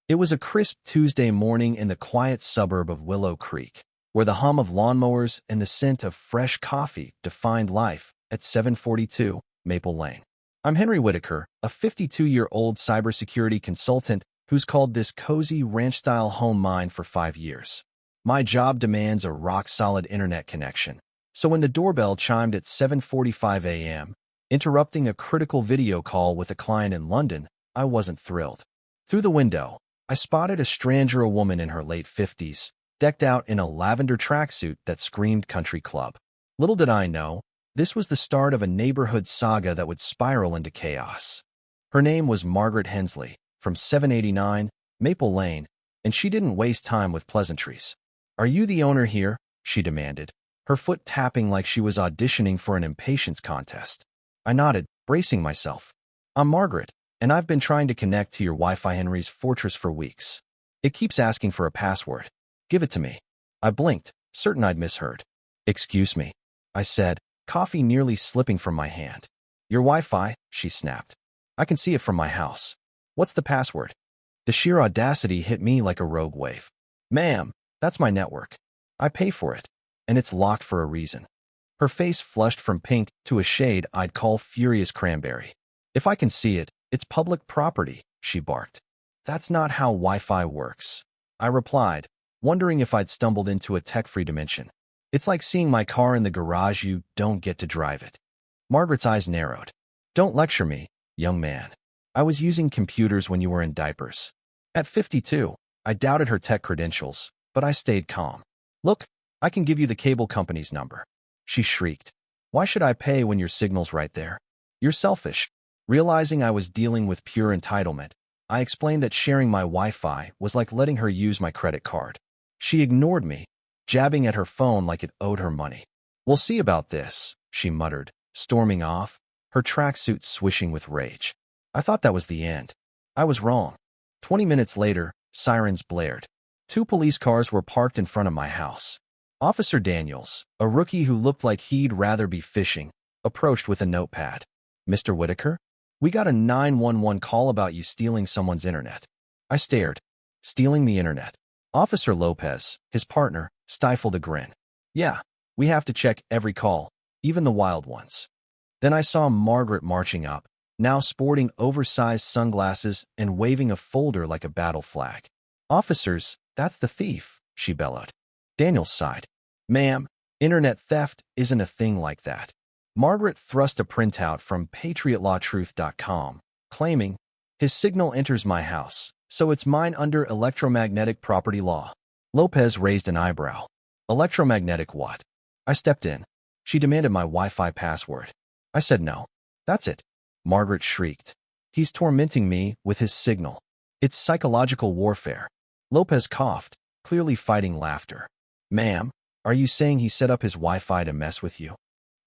It was a crisp Tuesday morning in the quiet suburb of Willow Creek, where the hum of lawnmowers and the scent of fresh coffee defined life at 742 Maple Lane. I'm Henry Whitaker, a 52-year-old cybersecurity consultant who's called this cozy ranch-style home mine for 5 years. My job demands a rock-solid internet connection, so when the doorbell chimed at 7:45 a.m., interrupting a critical video call with a client in London, I wasn't thrilled. Through the window, I spotted a stranger, a woman in her late 50s, decked out in a lavender tracksuit that screamed country club. Little did I know, this was the start of a neighborhood saga that would spiral into chaos. Her name was Margaret Hensley, from 789 Maple Lane, and she didn't waste time with pleasantries. "Are you the owner here?" she demanded, her foot tapping like she was auditioning for an impatience contest. I nodded, bracing myself. "I'm Margaret, and I've been trying to connect to your Wi-Fi Henry's Fortress for weeks. It keeps asking for a password. Give it to me." I blinked, certain I'd misheard. "Excuse me," I said, coffee nearly slipping from my hand. "Your Wi-Fi," she snapped. "I can see it from my house. What's the password?" The sheer audacity hit me like a rogue wave. "Ma'am, that's my network. I pay for it, and it's locked for a reason." Her face flushed from pink to a shade I'd call furious cranberry. "If I can see it, it's public property," she barked. "That's not how Wi-Fi works," I replied, wondering if I'd stumbled into a tech-free dimension. "It's like seeing my car in the garage. You don't get to drive it." Margaret's eyes narrowed. "Don't lecture me, young man. I was using computers when you were in diapers." At 52, I doubted her tech credentials, but I stayed calm. "Look, I can give you the cable company's number." She shrieked. "Why should I pay when your signal's right there? You're selfish." Realizing I was dealing with pure entitlement, I explained that sharing my Wi-Fi was like letting her use my credit card. She ignored me, jabbing at her phone like it owed her money. "We'll see about this," she muttered, storming off, her tracksuit swishing with rage. I thought that was the end. I was wrong. 20 minutes later, sirens blared. 2 police cars were parked in front of my house. Officer Daniels, a rookie who looked like he'd rather be fishing, approached with a notepad. "Mr. Whitaker, we got a 911 call about you stealing someone's internet." I stared. Stealing the internet? Officer Lopez, his partner, stifled a grin. "Yeah, we have to check every call, even the wild ones." Then I saw Margaret marching up, now sporting oversized sunglasses and waving a folder like a battle flag. "Officers, that's the thief," she bellowed. Daniels sighed. "Ma'am, internet theft isn't a thing like that." Margaret thrust a printout from patriotlawtruth.com, claiming, "His signal enters my house, so it's mine under electromagnetic property law." Lopez raised an eyebrow. "Electromagnetic what?" I stepped in. She demanded my Wi-Fi password. I said no. "That's it," Margaret shrieked. "He's tormenting me with his signal. It's psychological warfare." Lopez coughed, clearly fighting laughter. "Ma'am, are you saying he set up his Wi-Fi to mess with you?"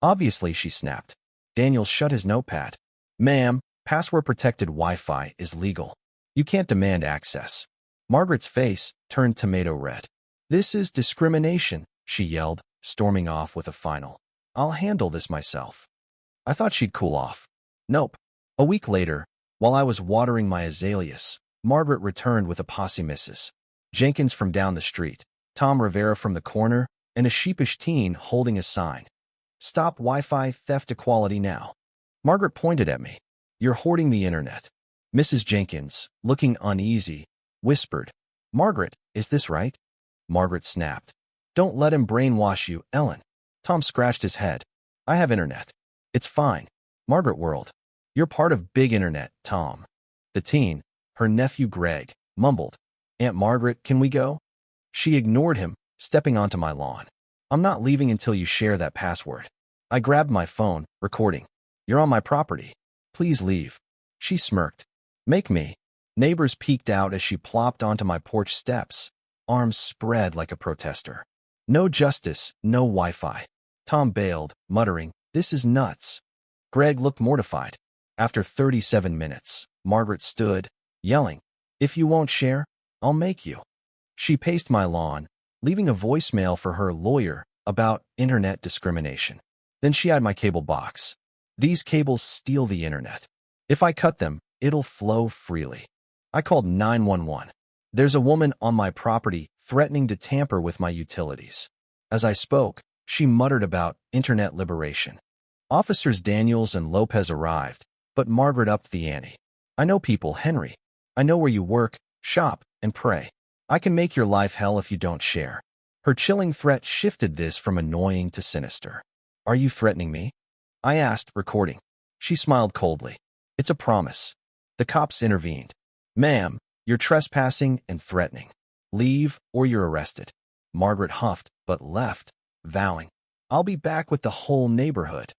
"Obviously," she snapped. Daniels shut his notepad. "Ma'am, password-protected Wi-Fi is legal. You can't demand access." Margaret's face turned tomato red. "This is discrimination," she yelled, storming off with a final, "I'll handle this myself." I thought she'd cool off. Nope. A week later, while I was watering my azaleas, Margaret returned with a posse: Mrs. Jenkins from down the street, Tom Rivera from the corner, and a sheepish teen holding a sign. "Stop Wi-Fi theft equality now." Margaret pointed at me. "You're hoarding the internet." Mrs. Jenkins, looking uneasy, whispered, "Margaret, is this right?" Margaret snapped. "Don't let him brainwash you, Ellen." Tom scratched his head. "I have internet. It's fine." Margaret whirled. "You're part of big internet, Tom." The teen, her nephew Greg, mumbled, "Aunt Margaret, can we go?" She ignored him, stepping onto my lawn. "I'm not leaving until you share that password." I grabbed my phone, recording. "You're on my property. Please leave." She smirked. "Make me." Neighbors peeked out as she plopped onto my porch steps, arms spread like a protester. "No justice, no Wi-Fi." Tom bailed, muttering, "This is nuts." Greg looked mortified. After 37 minutes, Margaret stood, yelling, "If you won't share, I'll make you." She paced my lawn, leaving a voicemail for her lawyer about internet discrimination. Then she had my cable box. "These cables steal the internet. If I cut them, it'll flow freely." I called 911. There's a woman on my property threatening to tamper with my utilities. As I spoke, she muttered about internet liberation. Officers Daniels and Lopez arrived, but Margaret upped the ante. I know people, Henry. I know where you work, shop, and pray. I can make your life hell if you don't share. Her chilling threat shifted this from annoying to sinister. Are you threatening me? I asked, recording. She smiled coldly. It's a promise. The cops intervened. Ma'am, you're trespassing and threatening. Leave or you're arrested. Margaret huffed, but left, vowing, I'll be back with the whole neighborhood.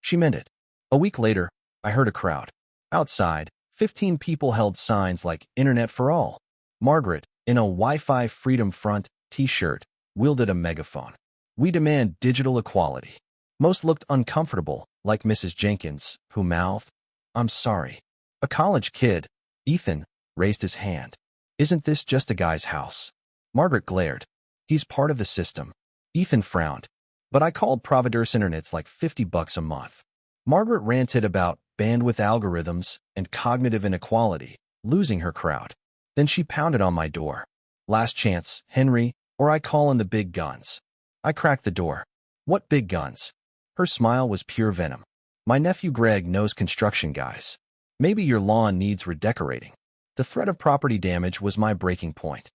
She meant it. A week later, I heard a crowd. Outside, 15 people held signs like Internet for All. Margaret, in a Wi-Fi Freedom Front t-shirt, wielded a megaphone. We demand digital equality. Most looked uncomfortable, like Mrs. Jenkins, who mouthed, I'm sorry. A college kid, Ethan, raised his hand. Isn't this just a guy's house? Margaret glared. He's part of the system. Ethan frowned. But I called Providur's Internet's like $50 a month. Margaret ranted about bandwidth algorithms and cognitive inequality, losing her crowd. Then she pounded on my door. Last chance, Henry, or I call in the big guns. I cracked the door. What big guns? Her smile was pure venom. My nephew Greg knows construction guys. Maybe your lawn needs redecorating. The threat of property damage was my breaking point.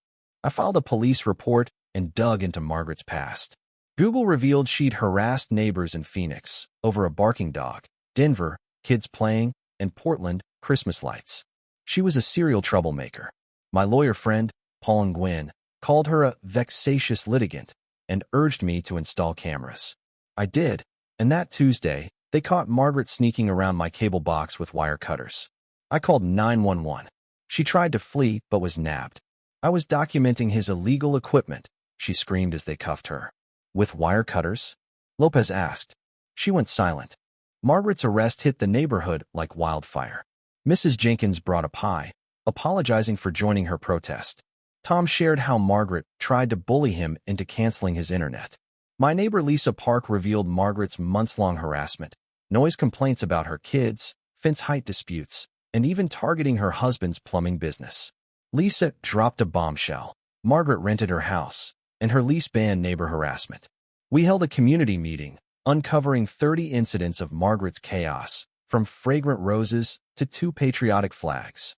I filed a police report and dug into Margaret's past. Google revealed she'd harassed neighbors in Phoenix over a barking dog, Denver, kids playing, and Portland, Christmas lights. She was a serial troublemaker. My lawyer friend, Paul Nguyen, called her a vexatious litigant and urged me to install cameras. I did, and that Tuesday, they caught Margaret sneaking around my cable box with wire cutters. I called 911. She tried to flee, but was nabbed. I was documenting his illegal equipment, she screamed as they cuffed her. With wire cutters? Lopez asked. She went silent. Margaret's arrest hit the neighborhood like wildfire. Mrs. Jenkins brought a pie, apologizing for joining her protest. Tom shared how Margaret tried to bully him into canceling his internet. My neighbor Lisa Park revealed Margaret's months-long harassment, noise complaints about her kids, fence height disputes, and even targeting her husband's plumbing business. Lisa dropped a bombshell. Margaret rented her house, and her lease banned neighbor harassment. We held a community meeting, uncovering 30 incidents of Margaret's chaos, from fragrant roses to 2 patriotic flags.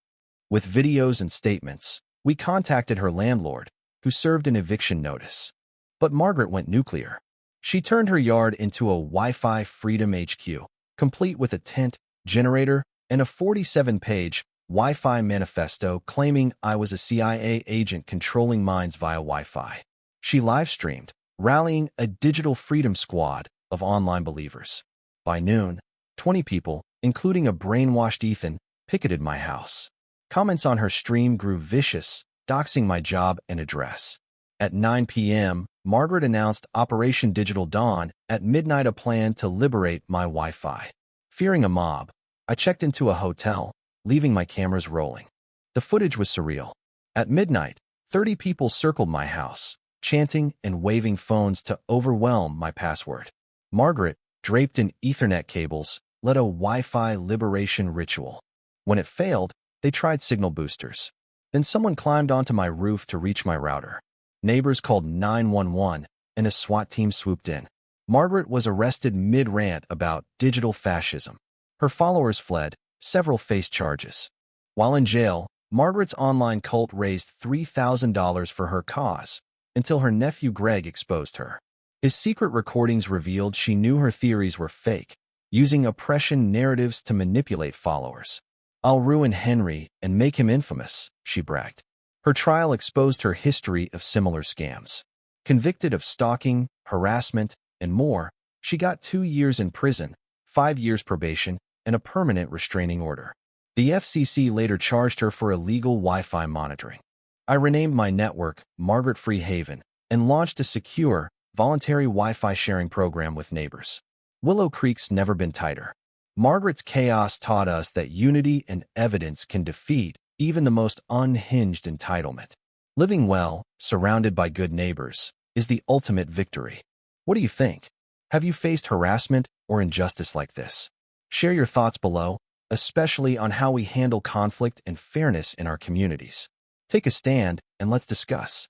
With videos and statements, we contacted her landlord, who served an eviction notice. But Margaret went nuclear. She turned her yard into a Wi-Fi Freedom HQ, complete with a tent, generator, and a 47-page Wi-Fi manifesto claiming I was a CIA agent controlling minds via Wi-Fi. She live-streamed, rallying a digital freedom squad of online believers. By noon, 20 people, including a brainwashed Ethan, picketed my house. Comments on her stream grew vicious, doxing my job and address. At 9 p.m., Margaret announced Operation Digital Dawn, at midnight a plan to liberate my Wi-Fi. Fearing a mob, I checked into a hotel, leaving my cameras rolling. The footage was surreal. At midnight, 30 people circled my house, chanting and waving phones to overwhelm my password. Margaret, draped in Ethernet cables, led a Wi-Fi liberation ritual. When it failed, they tried signal boosters. Then someone climbed onto my roof to reach my router. Neighbors called 911, and a SWAT team swooped in. Margaret was arrested mid-rant about digital fascism. Her followers fled, several faced charges. While in jail, Margaret's online cult raised $3,000 for her cause, until her nephew Greg exposed her. His secret recordings revealed she knew her theories were fake, using oppression narratives to manipulate followers. I'll ruin Henry and make him infamous, she bragged. Her trial exposed her history of similar scams. Convicted of stalking, harassment, and more, she got 2 years in prison, 5 years probation, and a permanent restraining order. The FCC later charged her for illegal Wi-Fi monitoring. I renamed my network Margaret Free Haven and launched a secure, voluntary Wi-Fi sharing program with neighbors. Willow Creek's never been tighter. Margaret's chaos taught us that unity and evidence can defeat even the most unhinged entitlement. Living well, surrounded by good neighbors, is the ultimate victory. What do you think? Have you faced harassment or injustice like this? Share your thoughts below, especially on how we handle conflict and fairness in our communities. Take a stand and let's discuss.